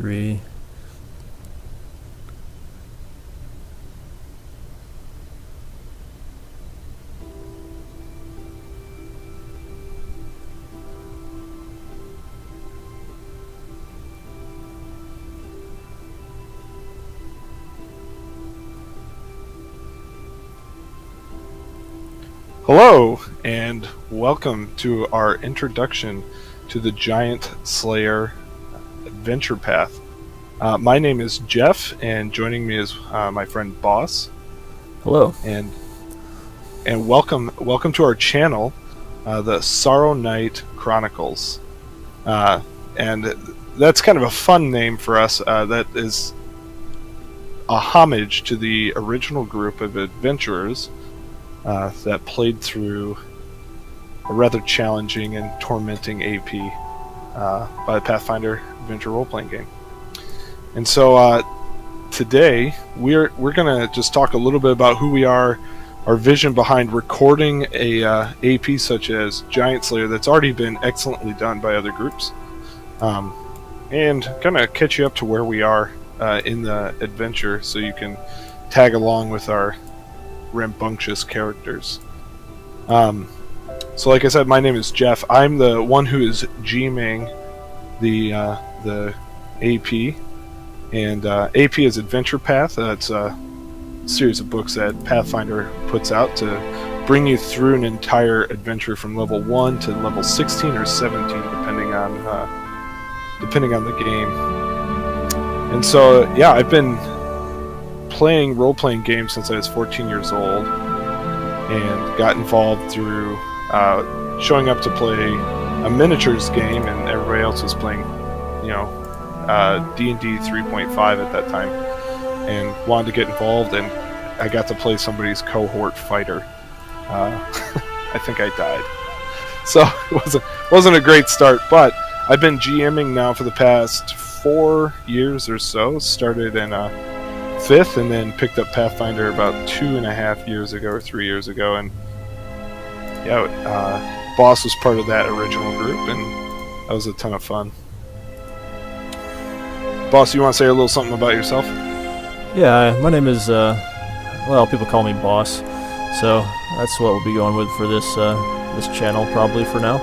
3. Hello, and welcome to our introduction to the Giant Slayer adventure path. My name is Jeff, and joining me is my friend Boss. Hello. And welcome to our channel, the Sorrow Knight Chronicles. And that's kind of a fun name for us. That is a homage to the original group of adventurers that played through a rather challenging and tormenting AP by the Pathfinder adventure role-playing game. And so today we're gonna just talk a little bit about who we are, our vision behind recording a AP such as Giant Slayer that's already been excellently done by other groups, and kind of catch you up to where we are in the adventure, so you can tag along with our rambunctious characters. So like I said, my name is Jeff. I'm the one who is GMing the AP, and AP is Adventure Path. It's a series of books that Pathfinder puts out to bring you through an entire adventure from level 1 to level 16 or 17, depending on the game. And so yeah, I've been playing role-playing games since I was 14 years old, and got involved through showing up to play a miniatures game, and everybody else was playing, D&D 3.5 at that time, and wanted to get involved, and I got to play somebody's cohort fighter. I think I died, so it wasn't a great start, but I've been GMing now for the past 4 years or so. Started in 5th, and then picked up Pathfinder about 2.5 years ago or 3 years ago, and Boss was part of that original group, and that was a ton of fun. Boss, you want to say a little something about yourself? Yeah, my name is, people call me Boss, so that's what we'll be going with for this channel probably for now.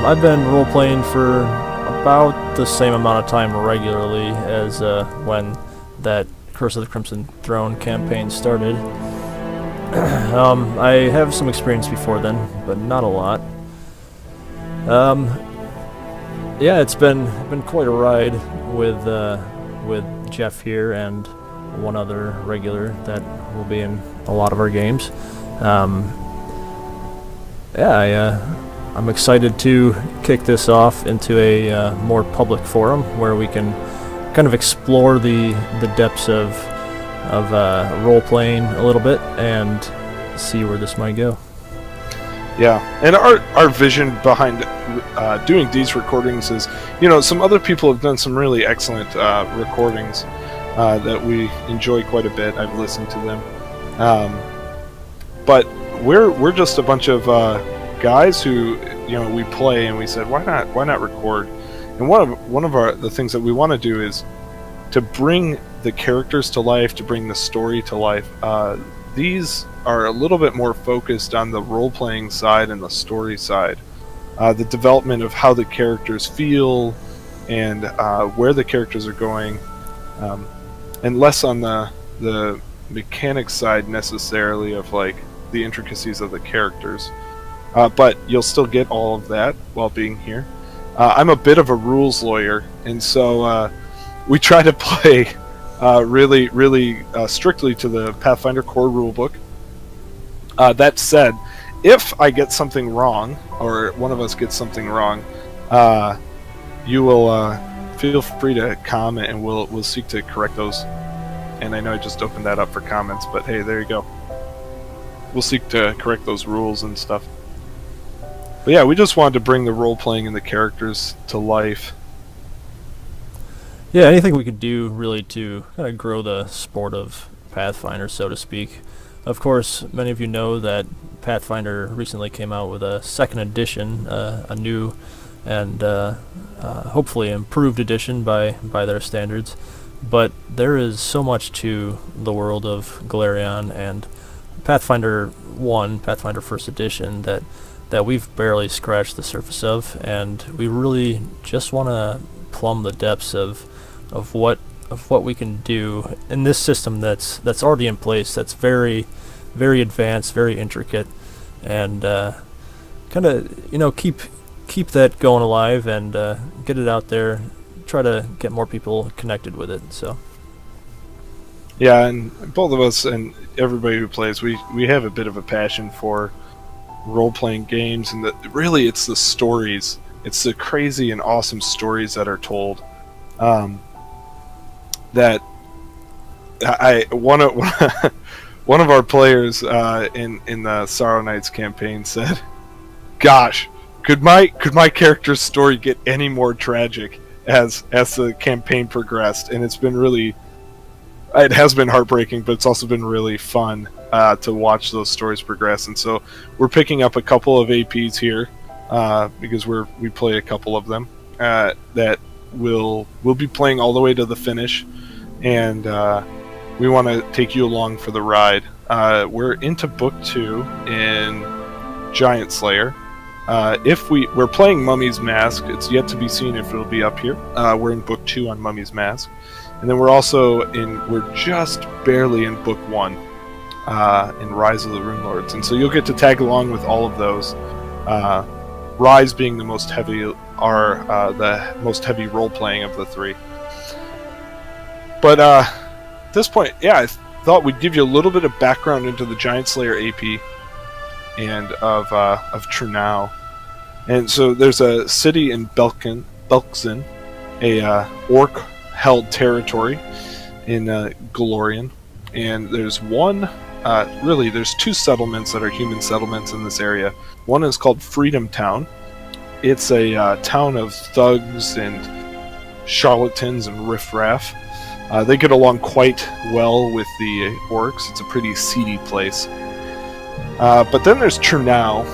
I've been role-playing for about the same amount of time regularly as when that Curse of the Crimson Throne campaign started. I have some experience before then, but not a lot. Yeah, it's been quite a ride with Jeff here and one other regular that will be in a lot of our games. I'm excited to kick this off into a more public forum where we can kind of explore the depths of role-playing a little bit and see where this might go. Yeah, and our vision behind doing these recordings is, some other people have done some really excellent recordings that we enjoy quite a bit. I've listened to them, but we're just a bunch of guys who we play, and we said, why not record? And one of the things that we want to do is to bring the characters to life, to bring the story to life. These are a little bit more focused on the role-playing side and the story side, the development of how the characters feel and where the characters are going, and less on the mechanics side necessarily of like the intricacies of the characters. But you'll still get all of that while being here. I'm a bit of a rules lawyer, and so we try to play really strictly to the Pathfinder core rulebook. That said, if I get something wrong, or one of us gets something wrong, you will feel free to comment, and we'll seek to correct those. And I know I just opened that up for comments, but hey, there you go. We'll seek to correct those rules and stuff. But yeah, we just wanted to bring the role-playing and the characters to life. Yeah, anything we could do really to kind of grow the sport of Pathfinder, so to speak. Of course, many of you know that Pathfinder recently came out with a second edition, a new and hopefully improved edition by their standards. But there is so much to the world of Galarion and Pathfinder 1, Pathfinder First Edition, that we've barely scratched the surface of, and we really just want to plumb the depths of what we can do in this system that's already in place, that's very very advanced, very intricate, and kind of keep that going alive and get it out there, try to get more people connected with it. So Yeah, and both of us and everybody who plays, we have a bit of a passion for role-playing games, and really it's the stories. It's the crazy and awesome stories that are told. That one of our players in the Sorrow Knights campaign said, "Gosh, could my character's story get any more tragic as the campaign progressed?" And it has been heartbreaking, but it's also been really fun to watch those stories progress. And so we're picking up a couple of APs here because we play a couple of them that we'll be playing all the way to the finish, and we want to take you along for the ride. We're into book 2 in Giant Slayer. We're playing Mummy's Mask, it's yet to be seen if it'll be up here. We're in book 2 on Mummy's Mask. And then we're just barely in book 1 in Rise of the Rune Lords. And so you'll get to tag along with all of those. Rise being the most heavy role playing of the 3. But at this point, yeah, I thought we'd give you a little bit of background into the Giant Slayer AP and of Trunau. And so there's a city in Belkzen, a orc-held territory in Galorian, and there's there's 2 settlements that are human settlements in this area. One is called Freedom Town. It's a town of thugs and charlatans and riffraff. They get along quite well with the orcs. It's a pretty seedy place. But then there's Trunau,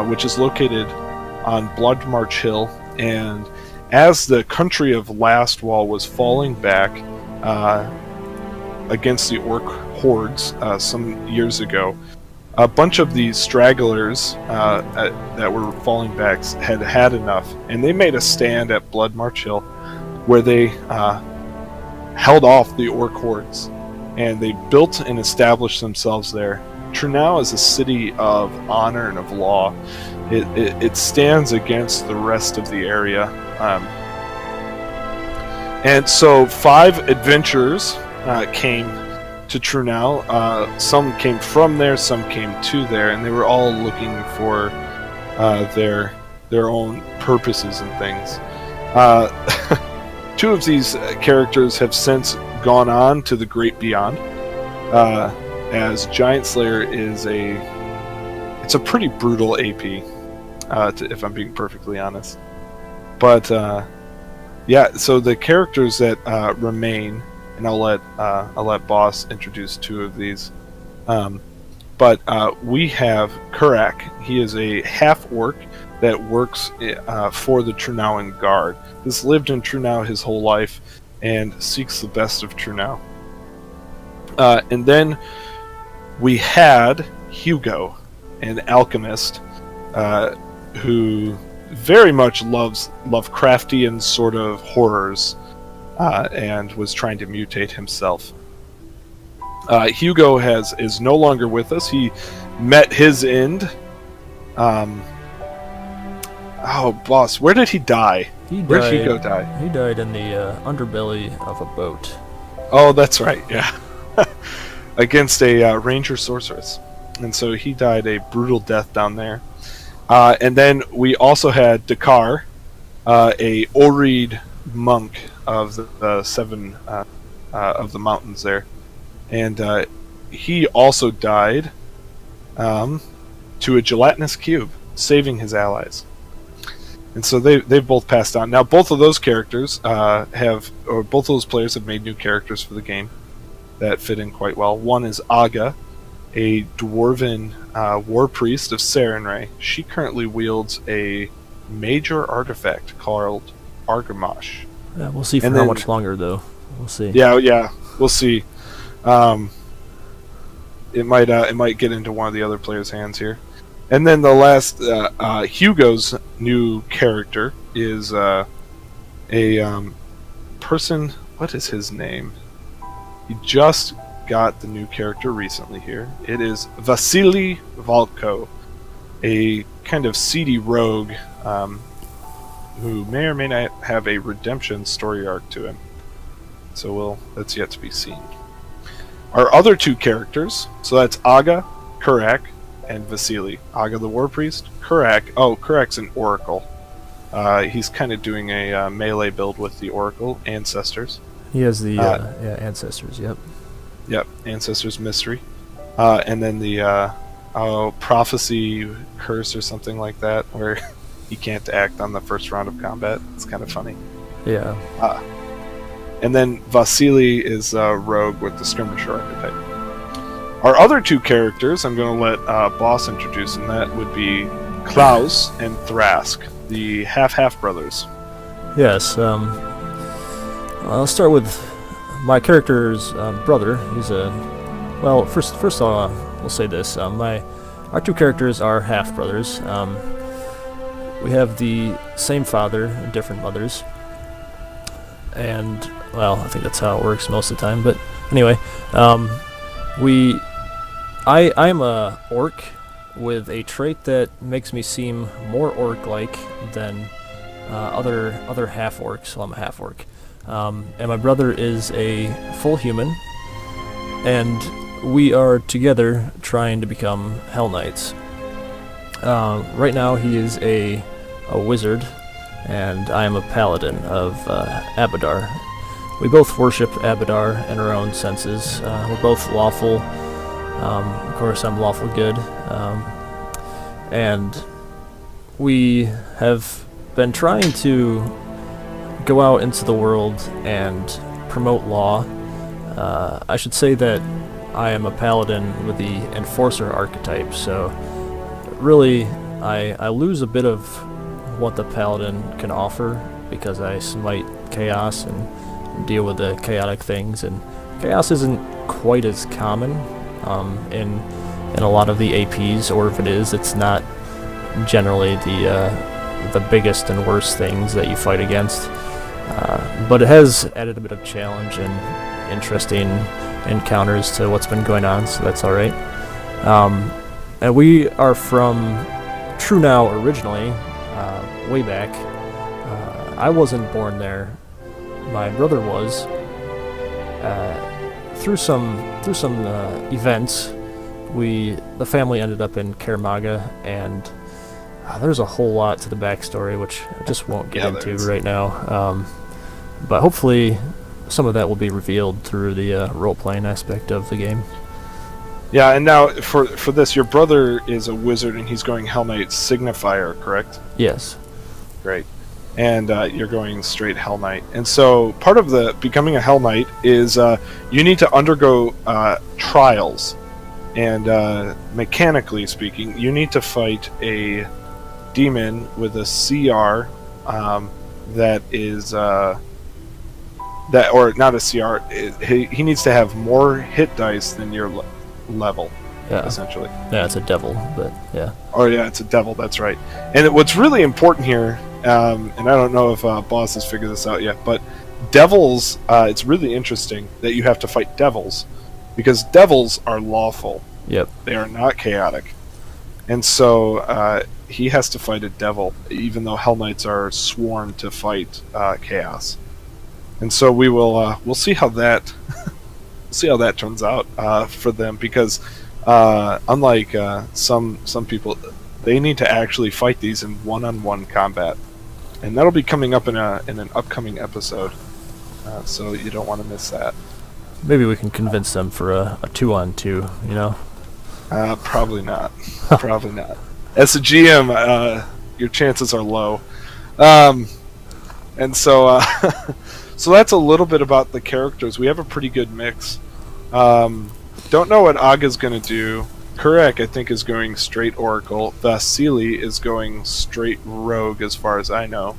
which is located on Blood March Hill, and as the country of Lastwall was falling back against the orc hordes some years ago, a bunch of these stragglers that were falling back had enough, and they made a stand at Blood March Hill where they held off the orc hordes, and they built and established themselves there. Trunau is a city of honor and of law. It stands against the rest of the area. And so 5 adventurers came to Trunau. Some came from there, some came to there, and they were all looking for their own purposes and things. 2 of these characters have since gone on to the Great Beyond, as Giant Slayer is a pretty brutal AP, if I'm being perfectly honest. But yeah, so the characters that remain, and I'll let Boss introduce 2 of these. But we have Kurak. He is a half-orc that works for the Trunauan Guard. He's lived in Trunau his whole life and seeks the best of Trunau. And then we had Hugo, an alchemist, who very much loves Lovecraftian sort of horrors, and was trying to mutate himself. Hugo is no longer with us. He met his end. Oh, Boss, where did he die? Where did Hugo die? He died in the underbelly of a boat. Oh, that's right, yeah. Against a ranger sorceress. And so he died a brutal death down there. And then we also had Dakar, a Oread monk of the 7 of the mountains there. And he also died to a gelatinous cube, saving his allies. And so they've both passed on. Now, both of those characters both of those players have made new characters for the game that fit in quite well. One is Aga, a dwarven war priest of Sarenrae. She currently wields a major artifact called Argamash. Yeah, we'll see for And how then- much longer, though. We'll see. Yeah, we'll see. It might get into one of the other players' hands here. And then the last, Hugo's new character is a person. What is his name? He just got the new character recently here. It is Vasily Valko, a kind of seedy rogue who may or may not have a redemption story arc to him. So that's yet to be seen. Our other two characters, so that's Aga, Kurak, and Vasily. Aga the War Priest, Kurak. Oh, Kurak's an Oracle. He's kind of doing a melee build with the Oracle Ancestors. He has the ancestors. Yep. Yep, Ancestors Mystery. And then the Prophecy Curse or something like that, where he can't act on the first round of combat. It's kind of funny. Yeah. And then Vasily is a rogue with the Skirmisher archetype. Our other two characters, I'm going to let Boss introduce, and that would be Klaus and Thrask, the half brothers. Yes. I'll start with my character's brother. He's first we'll say this. Our two characters are half brothers. We have the same father and different mothers. And, well, I think that's how it works most of the time. But anyway, I'm a orc with a trait that makes me seem more orc-like than other half-orcs, so I'm a half-orc. And my brother is a full human, and we are together trying to become Hell Knights. Right now he is a wizard, and I am a paladin of Abadar. We both worship Abadar in our own senses. We're both lawful. Of course, I'm lawful good. And we have been trying to go out into the world and promote law. I should say that I am a paladin with the enforcer archetype, so really I lose a bit of what the paladin can offer because I smite chaos and deal with the chaotic things, and chaos isn't quite as common in a lot of the APs, or if it is, it's not generally the biggest and worst things that you fight against. But it has added a bit of challenge and interesting encounters to what's been going on, so that's alright. And we are from True Now originally, way back. I wasn't born there. My brother was. Through some events, the family ended up in Karamaga, and there's a whole lot to the backstory, which I just won't get into right now. But hopefully some of that will be revealed through the role-playing aspect of the game. Yeah, and now for this, your brother is a wizard, and he's going Hell Knight Signifier, correct? Yes. Great. And you're going straight Hell Knight. And so part of the becoming a Hell Knight is you need to undergo trials. And mechanically speaking, you need to fight a demon with a CR that is... or not a CR. He needs to have more hit dice than your level, essentially. Yeah, it's a devil, but yeah. Oh yeah, it's a devil, that's right. And what's really important here, and I don't know if Boss has figured this out yet, but devils, it's really interesting that you have to fight devils, because devils are lawful. Yep. They are not chaotic. And so he has to fight a devil, even though Hell Knights are sworn to fight chaos. And so we'll see how that turns out for them, because unlike some people, they need to actually fight these in one-on-one combat, and that'll be coming up in an upcoming episode. So you don't want to miss that. Maybe we can convince them for a 2-on-2, you know? Probably not. Probably not. As a GM, your chances are low. And so so that's a little bit about the characters. We have a pretty good mix. Don't know what Aga's going to do. Kurek, I think, is going straight Oracle. Vasily is going straight Rogue, as far as I know.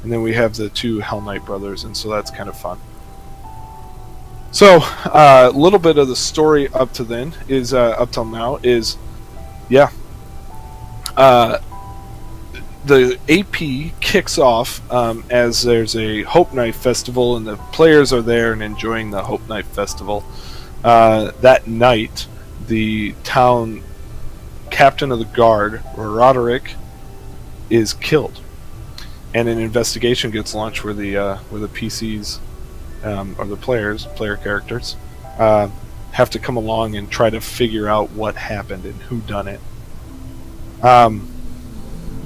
And then we have the two Hell Knight brothers, and so that's kind of fun. So, a little bit of the story up till now is, yeah. The AP kicks off as there's a Hope Knife Festival, and the players are there and enjoying the Hope Knife Festival. That night, the town captain of the guard, Roderick, is killed, and an investigation gets launched where the PCs or the player characters have to come along and try to figure out what happened and who done it.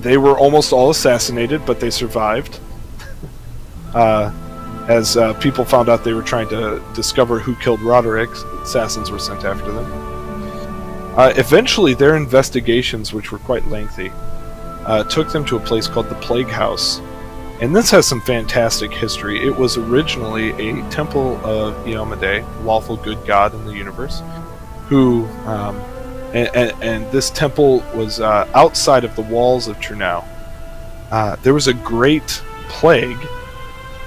They were almost all assassinated, but they survived. As people found out they were trying to discover who killed Roderick, assassins were sent after them. Eventually, their investigations, which were quite lengthy, took them to a place called the Plague House. And this has some fantastic history. It was originally a temple of Iomedae, lawful good god in the universe, who... And this temple was outside of the walls of Trunau. There was a great plague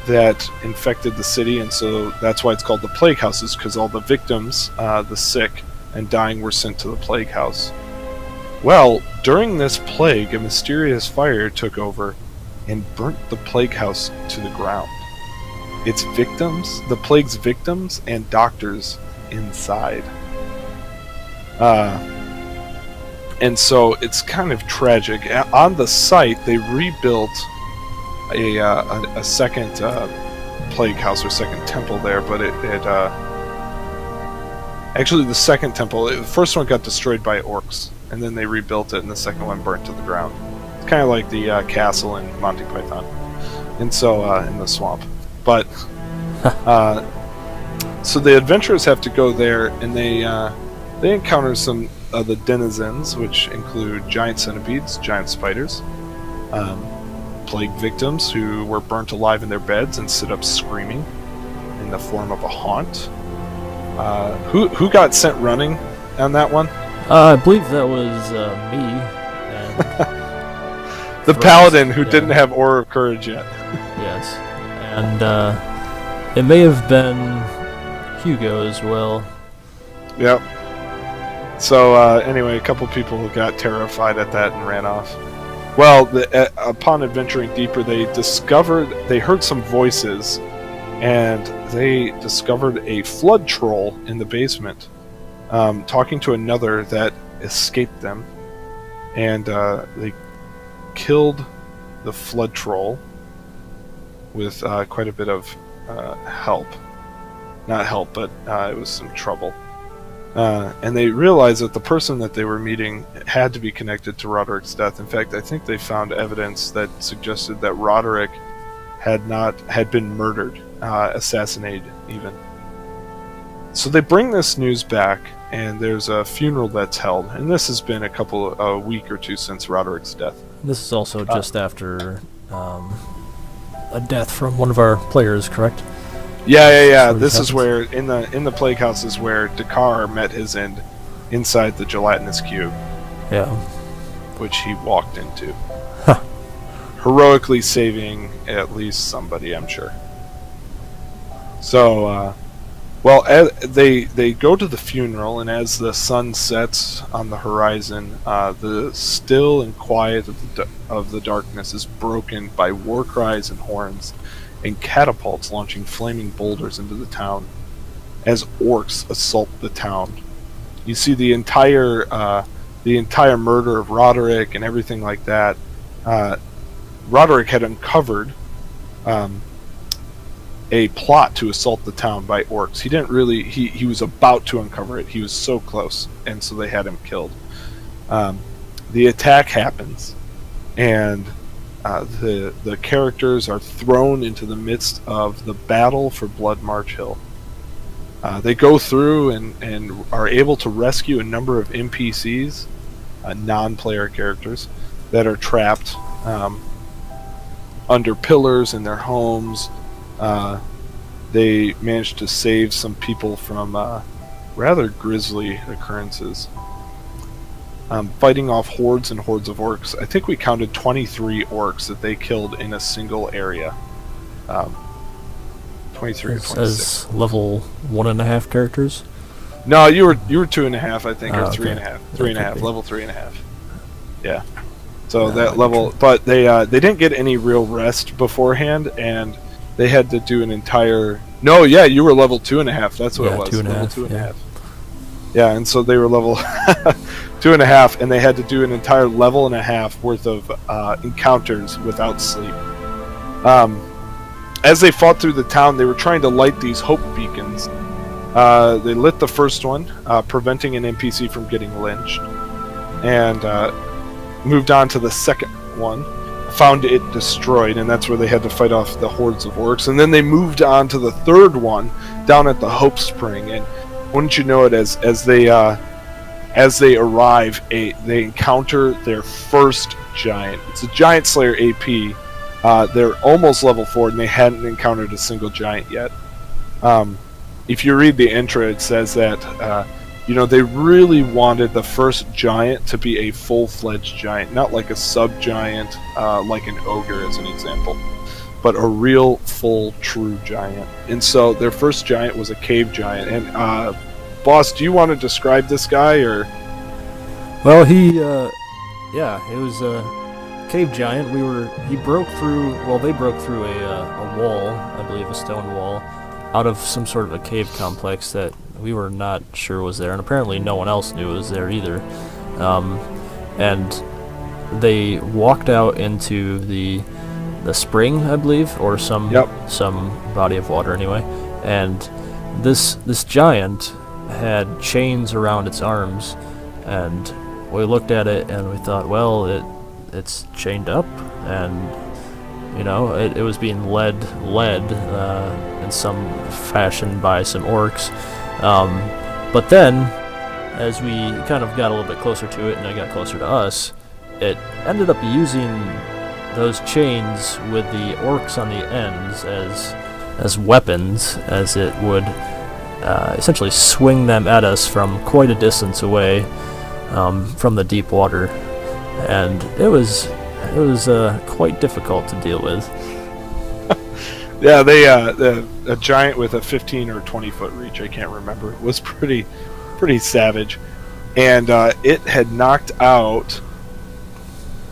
that infected the city, and so that's why it's called the Plague Houses, because all the victims, the sick and dying, were sent to the Plague House. Well, during this plague, a mysterious fire took over and burnt the Plague House to the ground. Its victims, the plague's victims, and doctors inside. And so it's kind of tragic. On the site, they rebuilt a second plague house or second temple there, but it actually the second temple, the first one got destroyed by orcs, and then they rebuilt it, and the second one burnt to the ground. It's kind of like the castle in Monty Python, and so in the swamp. But so the adventurers have to go there, and they encounter some of the denizens, which include giant centipedes, giant spiders, plague victims who were burnt alive in their beds and sit up screaming in the form of a haunt. Who got sent running on that one? I believe that was me. And the paladin who didn't have Aura of Courage yet. Yes. And it may have been Hugo as well. Yep. So anyway, a couple people got terrified at that and ran off. Well, upon adventuring deeper, they heard some voices, and they discovered a flood troll in the basement, talking to another that escaped them, and they killed the flood troll with quite a bit of help. Not help, but it was some trouble. And they realized that the person that they were meeting had to be connected to Roderick's death. In fact, I think they found evidence that suggested that Roderick had been murdered, assassinated even. So they bring this news back, and there's a funeral that's held. And this has been a week or two since Roderick's death. This is also just after a death from one of our players, correct? Yeah. This is where in the plague house is where Dakar met his end inside the gelatinous cube. Yeah. Which he walked into. Huh. Heroically saving at least somebody, I'm sure. So, they go to the funeral, and as the sun sets on the horizon, the still and quiet of the darkness is broken by war cries and horns, and catapults launching flaming boulders into the town as orcs assault the town. You see the entire murder of Roderick and everything like that. Roderick had uncovered a plot to assault the town by orcs. He didn't really. He was about to uncover it. He was so close, and so they had him killed. The attack happens, and the characters are thrown into the midst of the battle for Blood March Hill. They go through and are able to rescue a number of NPCs, non-player characters, that are trapped under pillars in their homes. They managed to save some people from rather grisly occurrences. fighting off hordes and hordes of orcs. I think we counted 23 orcs that they killed in a single area. 23 or 26. As level 1.5 characters? No, you were 2.5, I think, or okay. 3.5. 3.5, level 3.5. Yeah. So that level, but they didn't get any real rest beforehand, and they had to do an entire. No, yeah, you were level 2.5. That's what it was. 2.5. Level 2.5. Yeah, and so they were level 2.5, and they had to do an entire level and a half worth of encounters without sleep. As they fought through the town, they were trying to light these hope beacons. They lit the first one, preventing an NPC from getting lynched, and moved on to the second one, found it destroyed, and that's where they had to fight off the hordes of orcs. And then they moved on to the third one, down at the Hope Spring, and wouldn't you know it, as they arrive, they encounter their first giant. It's a Giant Slayer AP. They're almost level 4, and they hadn't encountered a single giant yet. If you read the intro, it says that they really wanted the first giant to be a full-fledged giant, not like a sub-giant, like an ogre as an example, but a real, full, true giant. And so their first giant was a cave giant. And Boss, do you want to describe this guy, or? Well, it was a cave giant. They broke through a wall, I believe a stone wall, out of some sort of a cave complex that we were not sure was there, and apparently no one else knew it was there either. And they walked out into the spring, I believe, or some body of water anyway. And this giant had chains around its arms, and we looked at it and we thought, well, it's chained up, and it was being led in some fashion by some orcs. But then, as we kind of got a little bit closer to it, and it got closer to us, it ended up using those chains with the orcs on the ends as weapons, as it would essentially swing them at us from quite a distance away from the deep water, and it was quite difficult to deal with. Yeah, a giant with a 15 or 20 foot reach, I can't remember. It was pretty savage, and it had knocked out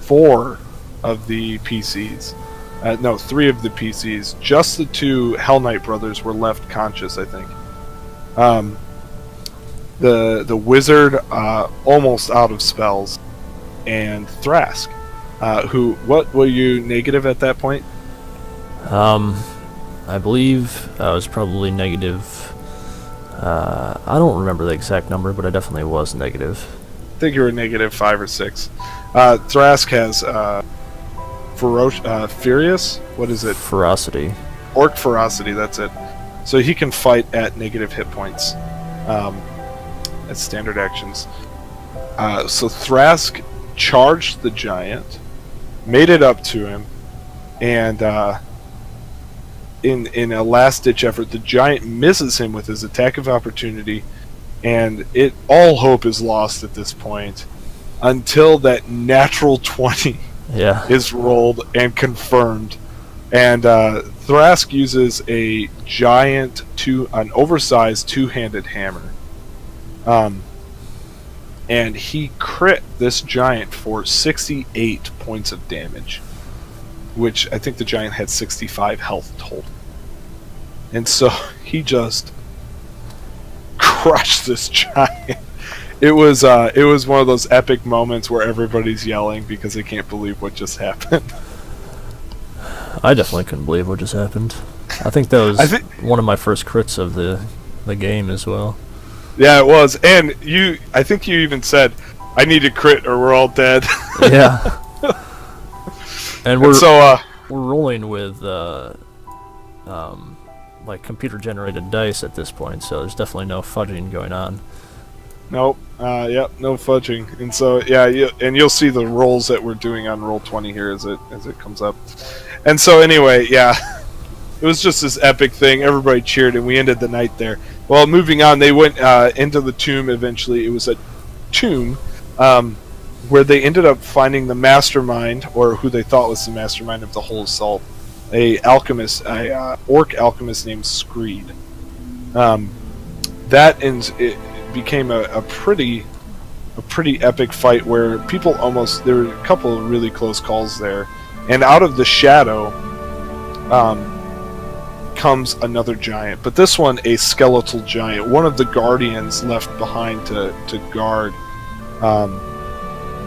4 of the PCs. No, 3 of the PCs. Just the 2 Hell Knight brothers were left conscious, I think. The wizard almost out of spells, and Thrask, what were you negative at that point? I believe I was probably negative. I don't remember the exact number, but I definitely was negative. I think you were negative 5 or 6. Thrask has Furious. What is it? Ferocity. Orc Ferocity. That's it. So he can fight at negative hit points. As standard actions. So Thrask charged the giant, made it up to him, and in a last-ditch effort, the giant misses him with his attack of opportunity, and all hope is lost at this point until that natural 20 is rolled and confirmed. And Thrask uses an oversized two-handed hammer. And he crit this giant for 68 points of damage, which I think the giant had 65 health total. And so he just crushed this giant. It was one of those epic moments where everybody's yelling because they can't believe what just happened. I definitely couldn't believe what just happened. I think that was one of my first crits of the game as well. Yeah, it was. And I think you even said, I need a crit or we're all dead. Yeah. And we're rolling with like computer generated dice at this point, so there's definitely no fudging going on. Nope. Yep, no fudging. And so you'll see the rolls that we're doing on Roll20 here as it comes up. And so anyway, yeah. It was just this epic thing. Everybody cheered, and we ended the night there. Well, moving on, they went into the tomb eventually. It was a tomb where they ended up finding the mastermind, or who they thought was the mastermind of the whole assault, a orc alchemist named Screed. It became a pretty epic fight where there were a couple of really close calls there, and out of the shadow comes another giant, but this one a skeletal giant, one of the guardians left behind to guard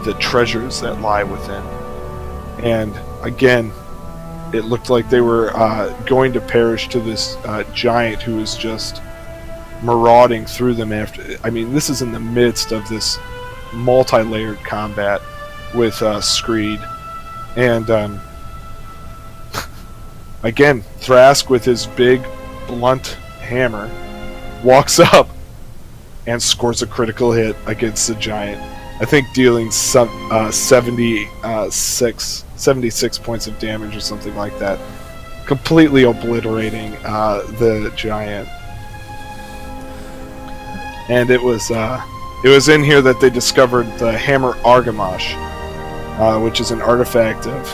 the treasures that lie within. And again, it looked like they were going to perish to this giant who was just marauding through them this is in the midst of this multi-layered combat with Screed. And again, Thrask with his big blunt hammer walks up and scores a critical hit against the giant. I think dealing 76 points of damage or something like that, completely obliterating the giant. And it was in here that they discovered the hammer Argamash, which is an artifact of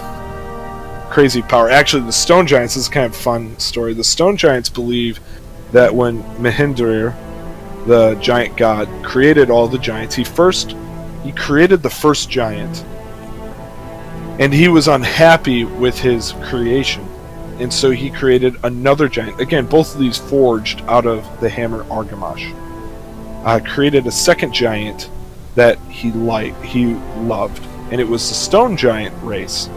crazy power. Actually, the Stone Giants, this is kind of a fun story. The Stone Giants believe that when Mehindrir, the giant god, created all the giants, he created the first giant, and he was unhappy with his creation, and so he created another giant. Again, both of these forged out of the hammer Argamash. Created a second giant that he loved, and it was the Stone Giant race.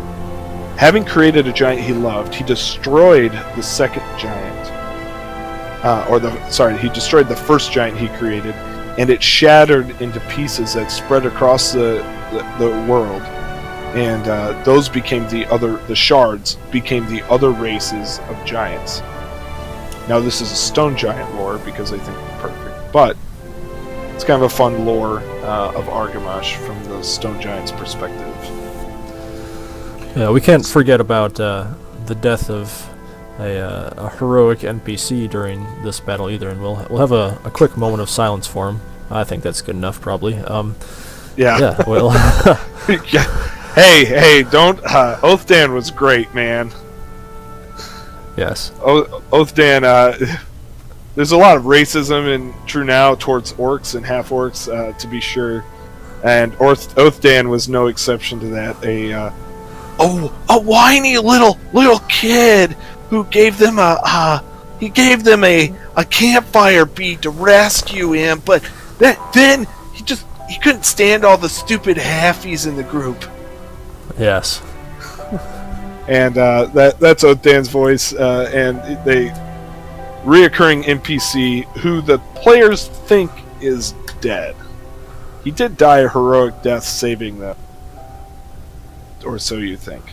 Having created a giant he loved, he destroyed the second giant. He destroyed the first giant he created, and it shattered into pieces that spread across the world. And those became the shards became the other races of giants. Now this is a Stone Giant lore because I think it's perfect, but it's kind of a fun lore of Argamash from the Stone Giant's perspective. Yeah, we can't forget about the death of a heroic NPC during this battle either, and we'll have a quick moment of silence for him. I think that's good enough, probably. Yeah, well... Yeah. Hey, don't... Oathdan was great, man. Yes. Oathdan, there's a lot of racism in True Now towards orcs and half-orcs, to be sure. And Oathdan was no exception to that. A whiny little kid who gave them a campfire bead to rescue him, but then he couldn't stand all the stupid halfies in the group. Yes. And that's Oathdan's voice, and they reoccurring NPC who the players think is dead. He did die a heroic death saving them. Or so you think.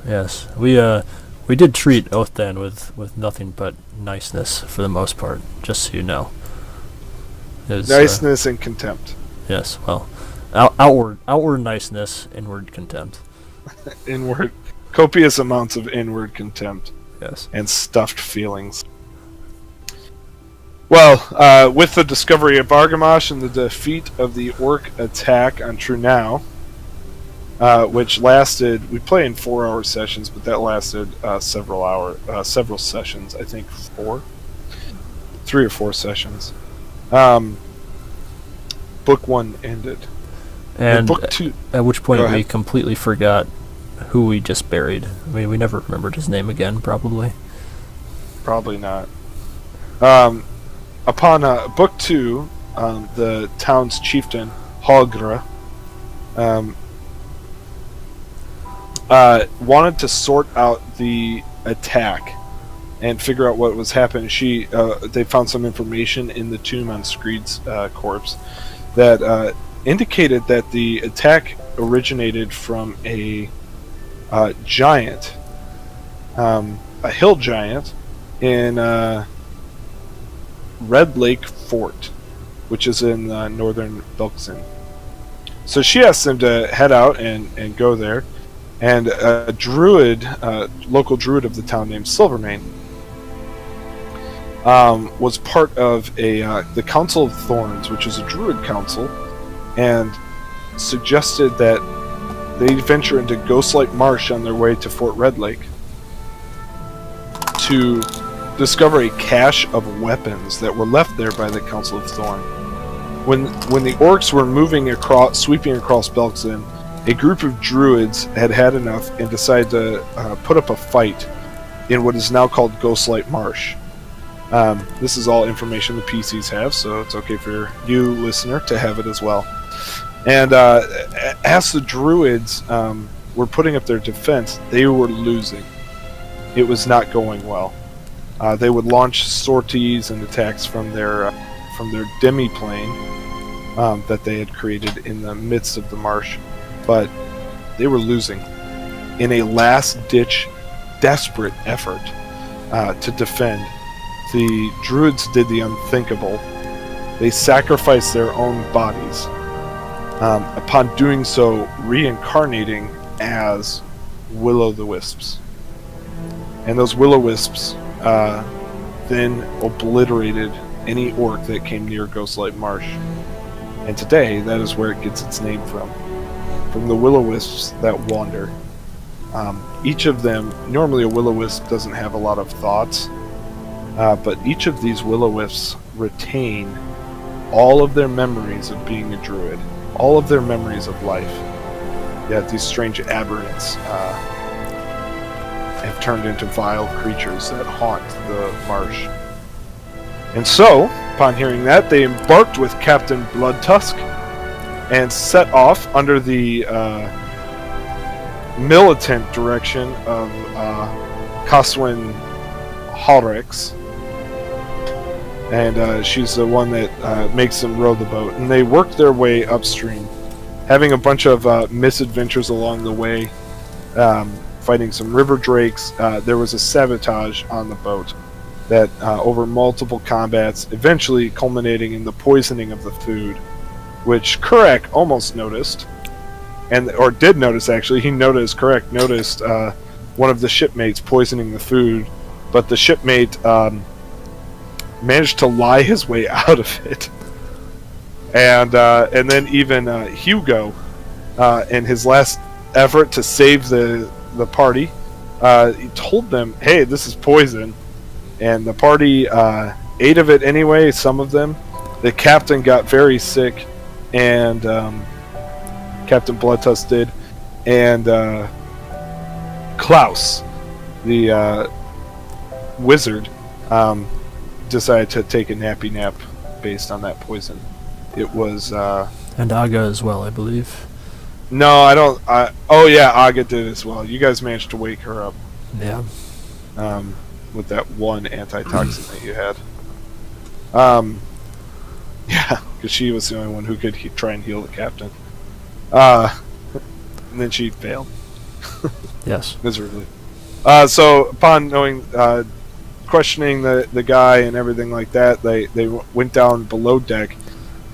Yes. We did treat Oathdan with nothing but niceness for the most part, just so you know. Niceness and contempt. Yes, well, outward niceness, inward contempt. Copious amounts of inward contempt. Yes. And stuffed feelings. Well, with the discovery of Argamash and the defeat of the orc attack on True Now, which lasted, we play in 4-hour sessions, but that lasted several sessions, I think 3 or 4 sessions. Book 1 ended. And Book 2... At which point we completely forgot who we just buried. I mean, we never remembered his name again, probably. Probably not. Upon Book 2, the town's chieftain, Hogra, wanted to sort out the attack and figure out what was happening. They found some information in the tomb on Screed's corpse that indicated that the attack originated from a giant, a hill giant in Red Lake Fort, which is in northern Belkzen. So she asked them to head out and go there. And a druid, local druid of the town named Silvermane, was part of the Council of Thorns, which is a druid council, and suggested that they venture into Ghostlight Marsh on their way to Fort Red Lake to discover a cache of weapons that were left there by the Council of Thorn. When the orcs were sweeping across Belkzen, a group of druids had enough and decided to put up a fight in what is now called Ghostlight Marsh. This is all information the PCs have, so it's okay for you, listener, to have it as well. And as the druids were putting up their defense, they were losing. It was not going well. They would launch sorties and attacks from their demi-plane that they had created in the midst of the marsh, but they were losing. In a last-ditch, desperate effort to defend, the druids did the unthinkable. They sacrificed their own bodies, upon doing so reincarnating as will-o'-the-wisps. And those will-o'-wisps then obliterated any orc that came near Ghostlight Marsh. And today, that is where it gets its name from the will-o'-wisps that wander. Each of them, normally a will-o'-wisp doesn't have a lot of thoughts, but each of these will-o'-wisps retain all of their memories of being a druid, all of their memories of life. Yet these strange aberrants have turned into vile creatures that haunt the marsh. And so, upon hearing that, they embarked with Captain Bloodtusk and set off under the militant direction of Caswin Halrix. And she's the one that makes them row the boat. And they worked their way upstream, having a bunch of misadventures along the way, fighting some river drakes. There was a sabotage on the boat that over multiple combats, eventually culminating in the poisoning of the food, which Kurek almost noticed, or did notice actually. He noticed one of the shipmates poisoning the food, but the shipmate managed to lie his way out of it. And then even Hugo, in his last effort to save the party, he told them, "Hey, this is poison." And the party ate of it anyway, some of them. The captain got very sick, and Captain Bloodtusk did. And Klaus, the wizard, decided to take a nappy nap based on that poison. It was... and Aga as well, I believe. No, I don't... oh yeah, Aga did as well. You guys managed to wake her up. Yeah. With that one antitoxin that you had. Yeah, because she was the only one who could try and heal the captain. And then she failed. Yes. Miserably. So, upon knowing... questioning the guy and everything like that, they went down below deck,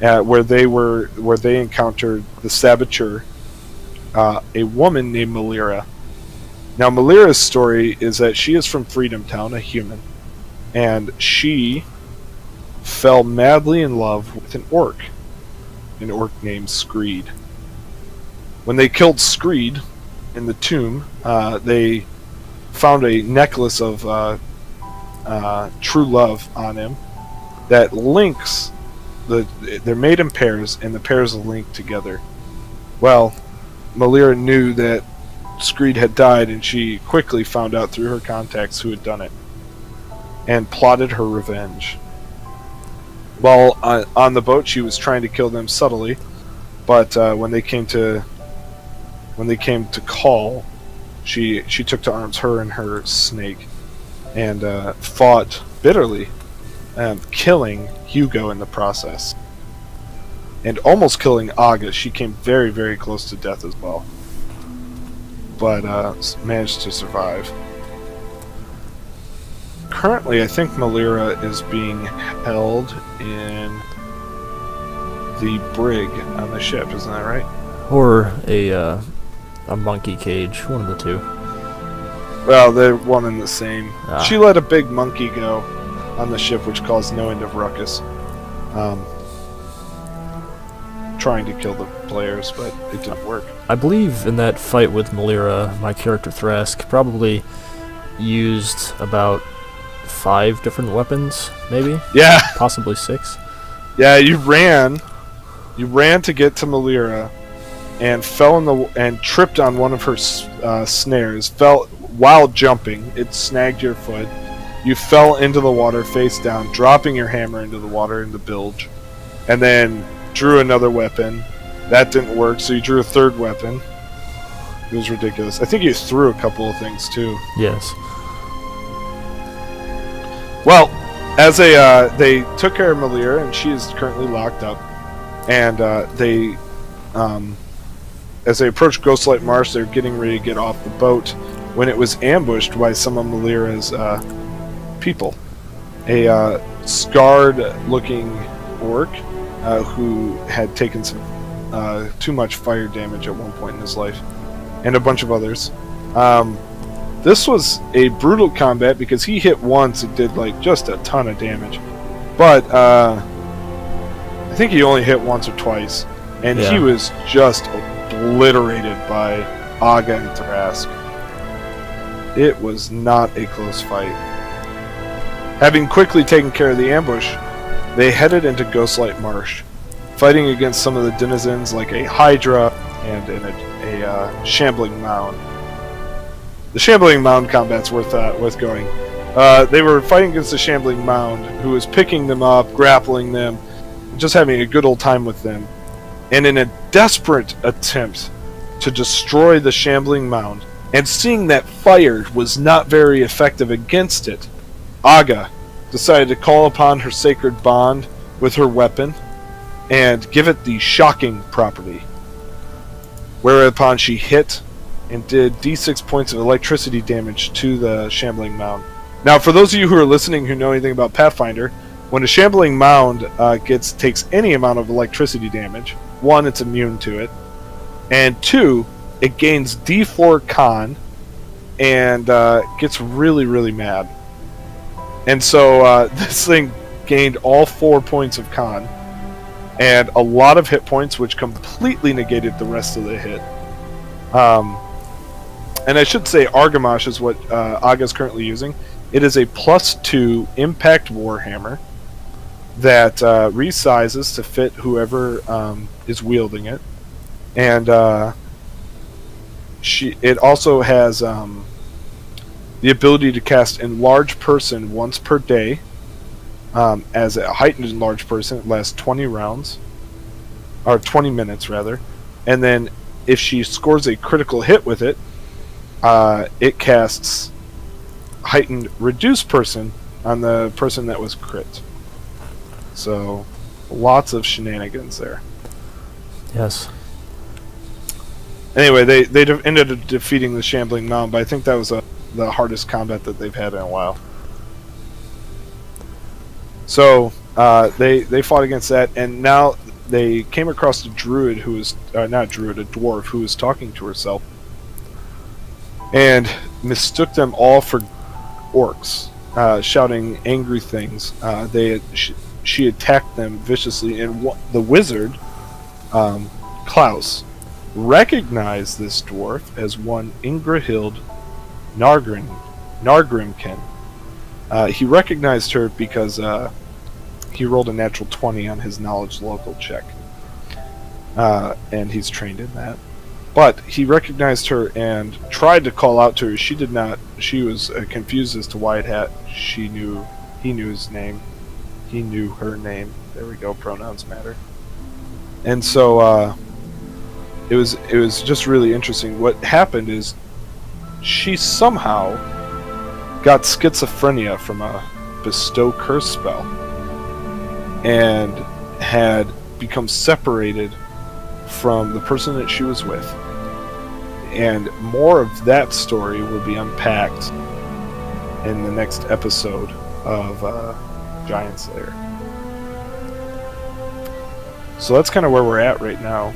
where they encountered the saboteur, a woman named Malira. Now, Malira's story is that she is from Freedom Town, a human, and she fell madly in love with an orc named Screed. When they killed Screed in the tomb, they found a necklace of true love on him that links they're made in pairs, and the pairs are linked together. Well, Malira knew that Screed had died, and she quickly found out through her contacts who had done it and plotted her revenge. While on the boat, she was trying to kill them subtly, but when they came to call, she took to arms, her and her snake, and fought bitterly, killing Hugo in the process, and almost killing Aga. She came very, very close to death as well, but managed to survive. Currently, I think Malira is being held in the brig on the ship, isn't that right? Or a monkey cage, one of the two. Well, they're one and the same. Ah. She let a big monkey go on the ship, which caused no end of ruckus. trying to kill the players, but it didn't work. I believe in that fight with Melira, my character Thrask probably used about 5 different weapons, maybe? Yeah. Possibly 6. Yeah, you ran to get to Melira, and and tripped on one of her snares. Fell while jumping. It snagged your foot. You fell into the water face down, dropping your hammer into the water in the bilge, and then drew another weapon. That didn't work, so you drew a third weapon. It was ridiculous. I think you threw a couple of things too. Yes. Well, as they took care of Melira, and she is currently locked up, and as they approached Ghostlight Marsh, they're getting ready to get off the boat when it was ambushed by some of Melira's people. A scarred-looking orc who had taken some too much fire damage at one point in his life, and a bunch of others. This was a brutal combat because he hit once, it did like just a ton of damage. But I think he only hit once or twice, and he was just obliterated by Aga and Thrask. It was not a close fight. Having quickly taken care of the ambush, they headed into Ghostlight Marsh, fighting against some of the denizens like a Hydra and a Shambling Mound. The Shambling Mound combat's worth going. They were fighting against the Shambling Mound, who was picking them up, grappling them, just having a good old time with them. And in a desperate attempt to destroy the Shambling Mound, and seeing that fire was not very effective against it, Aga decided to call upon her sacred bond with her weapon and give it the shocking property. Whereupon she hit and did d6 points of electricity damage to the Shambling Mound. Now, for those of you who are listening who know anything about Pathfinder, when a Shambling Mound takes any amount of electricity damage, 1, it's immune to it, and 2, it gains d4 con and gets really, really mad. And so this thing gained all 4 points of con and a lot of hit points, which completely negated the rest of the hit. And I should say Argamash is what Aga's currently using. It is a +2 impact warhammer that resizes to fit whoever is wielding it. And it also has the ability to cast Enlarge Person once per day. As a heightened Enlarge Person, it lasts 20 rounds. Or 20 minutes, rather. And then, if she scores a critical hit with it, it casts Heightened Reduce Person on the person that was crit. So, lots of shenanigans there. Yes. Anyway, they ended up defeating the Shambling Mound, but I think that was the hardest combat that they've had in a while. So they fought against that, and now they came across a druid who was not a druid, a dwarf who was talking to herself, and mistook them all for orcs, shouting angry things. She attacked them viciously, and the wizard, Klaus, recognized this dwarf as one Ingrahild Nargrimken. He recognized her because he rolled a natural 20 on his knowledge local check, and he's trained in that. But he recognized her and tried to call out to her. She did not. She was confused as to why he knew his name. He knew her name. There we go. Pronouns matter. And so it was just really interesting. What happened is she somehow got schizophrenia from a bestow curse spell and had become separated from the person that she was with. And more of that story will be unpacked in the next episode of Giant Slayer. So that's kind of where we're at right now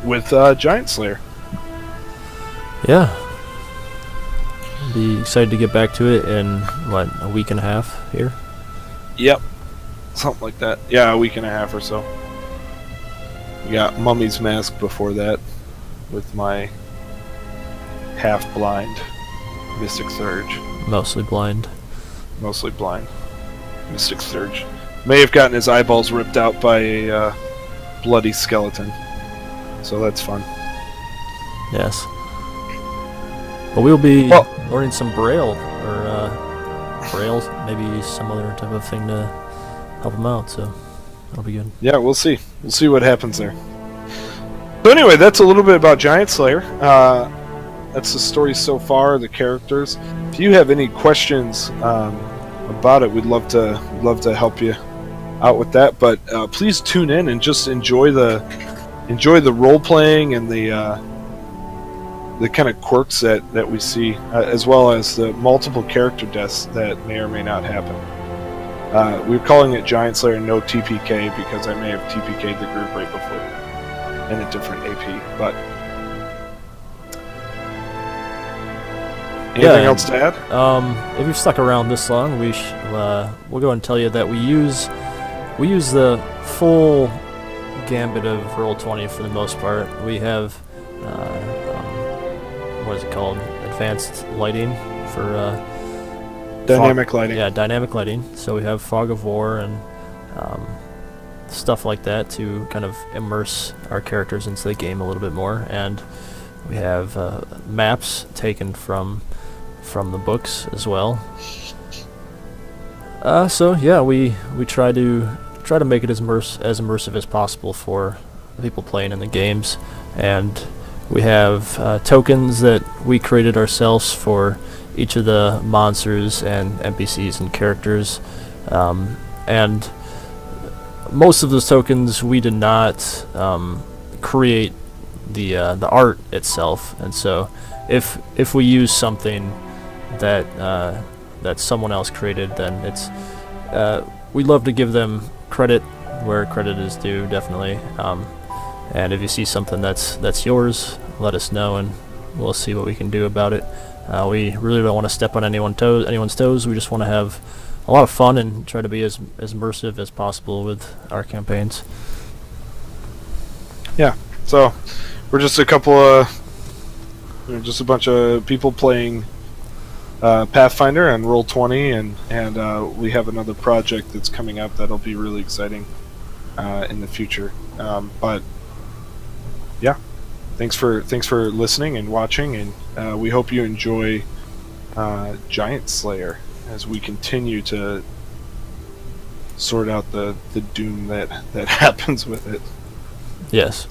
with Giant Slayer. Yeah. Be excited to get back to it in, what, a week and a half here? Yep. Something like that. Yeah, a week and a half or so. We got Mummy's Mask before that, with my half-blind Mystic Surge. Mostly blind. Mostly blind Mystic Surge. May have gotten his eyeballs ripped out by a bloody skeleton. So that's fun. Yes. Well, we'll be learning some Braille, or Braille's, maybe some other type of thing to help him out, so that'll be good. Yeah, we'll see. We'll see what happens there. So anyway, that's a little bit about Giant Slayer. That's the story so far, the characters. If you have any questions about it, we'd love to help you out with that. But please tune in and just enjoy the role playing and the kind of quirks that we see, as well as the multiple character deaths that may or may not happen. We're calling it Giant Slayer No TPK because I may have TPK'd the group right before in a different AP. But anything else to add? If you've stuck around this long, we'll go ahead and tell you that we use the full gambit of Roll20 for the most part. We have what is it called? Advanced lighting for dynamic lighting. Yeah, dynamic lighting. So we have Fog of War and stuff like that to kind of immerse our characters into the game a little bit more. And we have maps taken from the books as well. So yeah, we try to make it as immersive as possible for the people playing in the games, and we have tokens that we created ourselves for each of the monsters and NPCs and characters, and most of those tokens we did not create the art itself, and so if we use something that someone else created, then it's we love to give them credit where credit is due, definitely. And if you see something that's yours, let us know, and we'll see what we can do about it. We really don't want to step on anyone's toes. We just want to have a lot of fun and try to be as immersive as possible with our campaigns. Yeah. So we're just a bunch of people playing Pathfinder and Roll20, and we have another project that's coming up that'll be really exciting in the future. But yeah, thanks for listening and watching, and we hope you enjoy Giant Slayer as we continue to sort out the doom that happens with it. Yes.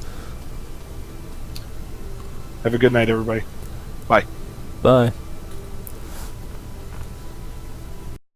Have a good night, everybody. Bye. Bye.